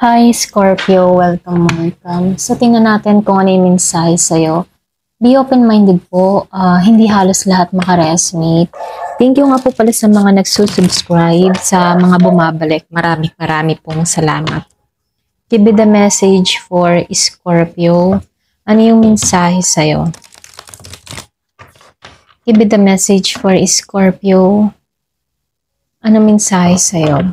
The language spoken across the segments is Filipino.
Hi Scorpio, welcome. So tingnan natin kung ano yung mensahe sa'yo. Be open-minded po, hindi halos lahat makaresonate. Thank you nga po pala sa mga nagsusubscribe, sa mga bumabalik. Marami pong salamat. Give me the message for Scorpio. Ano yung mensahe sa'yo? Give me the message for Scorpio. Ano mensahe sa'yo?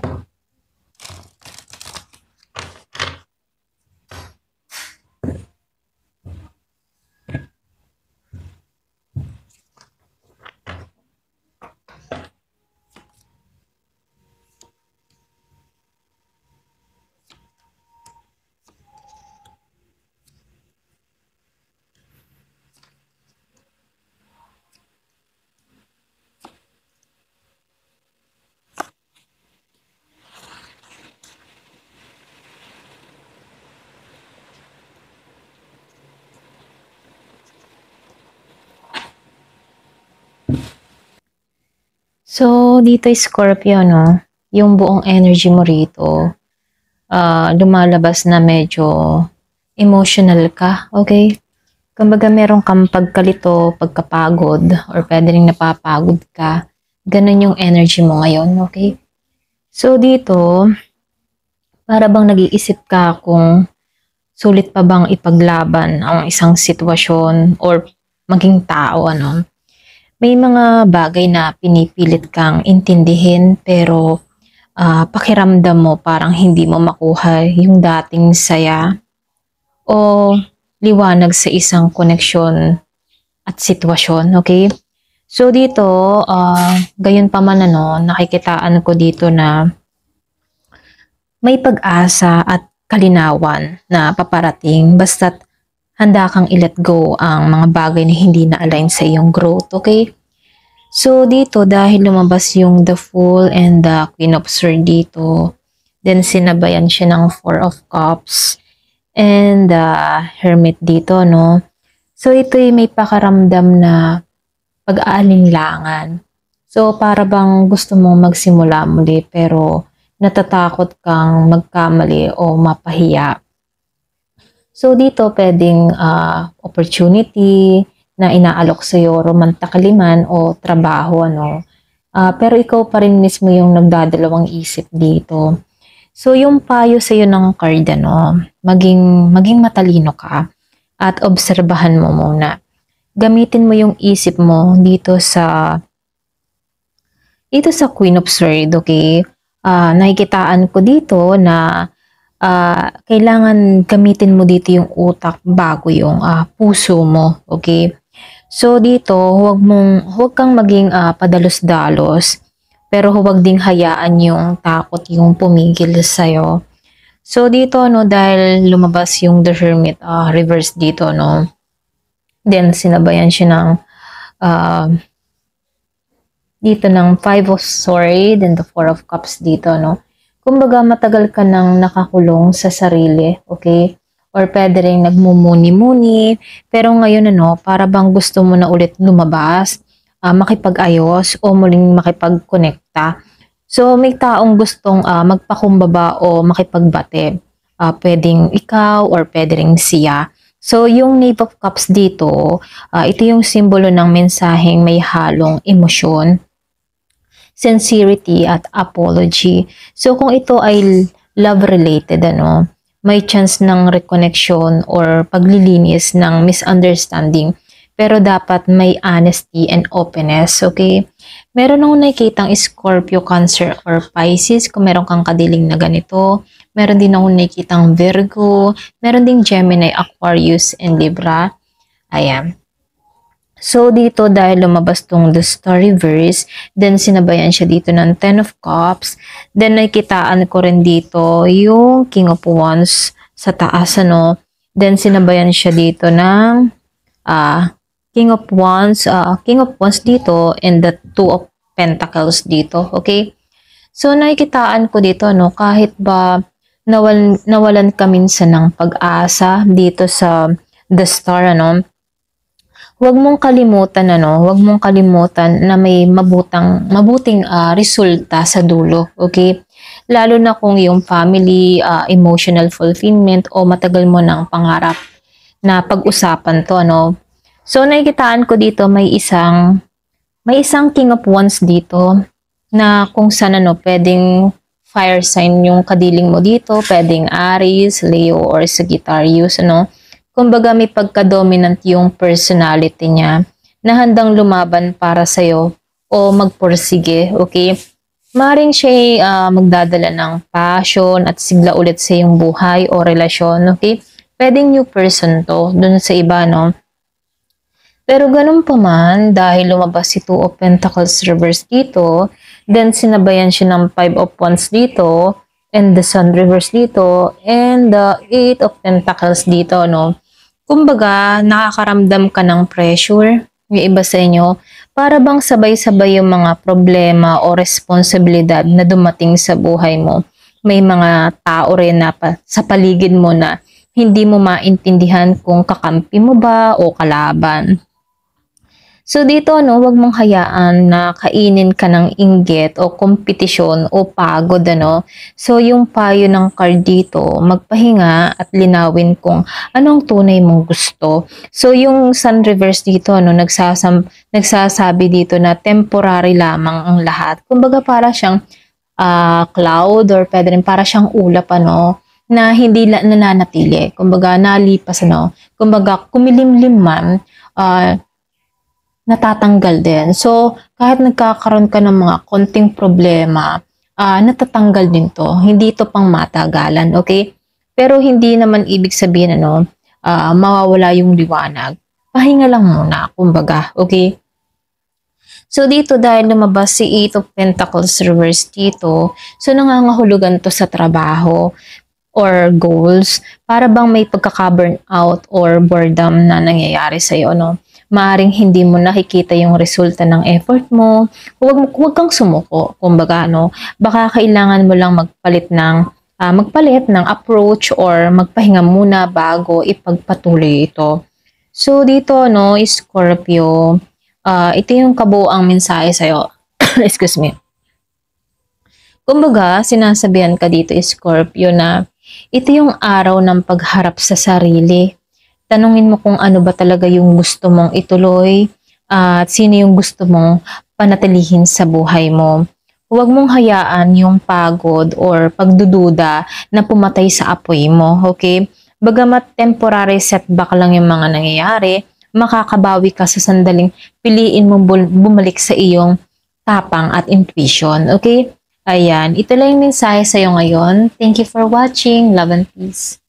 So, dito Scorpio, no? Yung buong energy mo rito, lumalabas na medyo emotional ka, okay? Kumbaga meron kang pagkalito, pagkapagod, or pwede rin napapagod ka. Ganun yung energy mo ngayon, okay? So, dito, para bang nag-iisip ka kung sulit pa bang ipaglaban ang isang sitwasyon or maging tao, ano? May mga bagay na pinipilit kang intindihin pero pakiramdam mo parang hindi mo makuha yung dating saya o liwanag sa isang koneksyon at sitwasyon, okay? So dito, gayon pa man ano, nakikitaan ko dito na may pag-asa at kalinawan na paparating basta't handa kang i-let go ang mga bagay na hindi na-align sa iyong growth, okay? So, dito, dahil lumabas yung the Fool and the Queen of Swords dito, then sinabayan siya ng Four of Cups and the Hermit dito, no? So, ito'y may pakaramdam na pag-aalinlangan. So, para bang gusto mong magsimula muli pero natatakot kang magkamali o mapahiya. So, dito pwedeng opportunity na inaalok sa'yo, romantakaliman o trabaho, ano. Pero ikaw pa rin mismo yung nagdadalawang isip dito. So, yung payo sa'yo ng card, ano, maging matalino ka at obserbahan mo muna. Gamitin mo yung isip mo dito sa Queen of Swords, okay? Nakikitaan ko dito na kailangan gamitin mo dito yung utak bago yung puso mo, okay? So dito, huwag kang maging padalos-dalos, pero huwag ding hayaan yung takot yung pumigil sa'yo. So dito, no, dahil lumabas yung the Hermit reverse dito, no, then sinabayan siya ng dito ng Five of Swords and the Four of Cups dito, no. Kumbaga matagal ka nang nakakulong sa sarili, okay? Or pwede rin nagmumuni-muni, pero ngayon ano, para bang gusto mo na ulit lumabas, makipag-ayos o muling makipag-konekta. So may taong gustong magpakumbaba o makipagbate. Pwedeng ikaw or pwede rin siya. So yung Knave of Cups dito, ito yung simbolo ng mensaheng may halong emosyon, sincerity at apology. So kung ito ay love-related, ano, may chance ng reconnection or paglilinis ng misunderstanding. Pero dapat may honesty and openness, okay? Meron akong nakikitang Scorpio, Cancer, or Pisces kung meron kang kadiling na ganito. Meron din akong nakikitang Virgo. Meron ding Gemini, Aquarius, and Libra. Ayan. So, dito dahil lumabas tong the story verse, then sinabayan siya dito ng Ten of Cups. Then, nakikitaan ko rin dito yung King of Wands sa taas, ano. Then, sinabayan siya dito ng King of Wands dito and the Two of Pentacles dito, okay? So, nakikitaan ko dito, no, kahit ba nawalan ka minsan ng pag-asa dito sa the Star, ano, huwag mong kalimutan na may mabuting resulta sa dulo, okay? Lalo na kung yung family, emotional fulfillment o matagal mo ng pangarap na pag-usapan to, ano. So nakikitaan ko dito may isang King of Wands dito na kung saan ano, pwedeng fire sign yung kadiling mo dito, pwedeng Aries, Leo, or Sagittarius, ano. Kumbaga may pagka-dominant yung personality niya na handang lumaban para sa'yo o magpursige, okay? Maring siya magdadala ng passion at sigla ulit sa iyong buhay o relasyon, okay? Pwedeng new person to, dun sa iba, no? Pero ganun pa man, dahil lumabas si Two of Pentacles reverse dito, then sinabayan siya ng Five of Wands dito, and the Sun reverse dito, and the Eight of Pentacles dito, no? Kumbaga, nakakaramdam ka ng pressure, yung iba sa inyo, para bang sabay-sabay yung mga problema o responsibilidad na dumating sa buhay mo. May mga tao rin na sa paligid mo na hindi mo maintindihan kung kakampi mo ba o kalaban. So dito, no, wag mong hayaan na kainin ka ng inggit o kompetisyon o pagod, ano. So yung payo ng card dito, magpahinga at linawin kung anong tunay mong gusto. So yung Sun reverse dito, no, nagsasabi dito na temporary lamang ang lahat. Kumbaga para siyang cloud, or pwede rin para siyang ulap, ano, na hindi nananatili. Kumbaga nalipas, ano. Kumbaga kumilimlim man, natatanggal din. So, kahit nagkakaroon ka ng mga konting problema, natatanggal din to. Hindi ito pang matagalan, okay? Pero hindi naman ibig sabihin, ano, mawawala yung liwanag. Pahinga lang muna, kumbaga, okay? So, dito dahil lumabas si Eight of Pentacles reverse dito, so nangangahulugan to sa trabaho or goals, para bang may pagkaka-burnout or boredom na nangyayari sa'yo, no? Maaring hindi mo nakikita yung resulta ng effort mo, huwag kang sumuko, kumbaga, no? Baka kailangan mo lang magpalit ng approach or magpahinga muna bago ipagpatuloy ito. So, dito, no, Scorpio, ito yung kabuuang mensahe sa'yo. Excuse me. Kumbaga, sinasabihan ka dito, Scorpio, na ito yung araw ng pagharap sa sarili. Tanungin mo kung ano ba talaga yung gusto mong ituloy at sino yung gusto mong panatilihin sa buhay mo. Huwag mong hayaan yung pagod or pagdududa na pumatay sa apoy mo, okay? Bagamat temporary setback lang yung mga nangyayari, makakabawi ka sa sandaling piliin mong bumalik sa iyong tapang at intuition, okay? Ayan, ito lang yung mensahe sa'yo ngayon. Thank you for watching. Love and peace.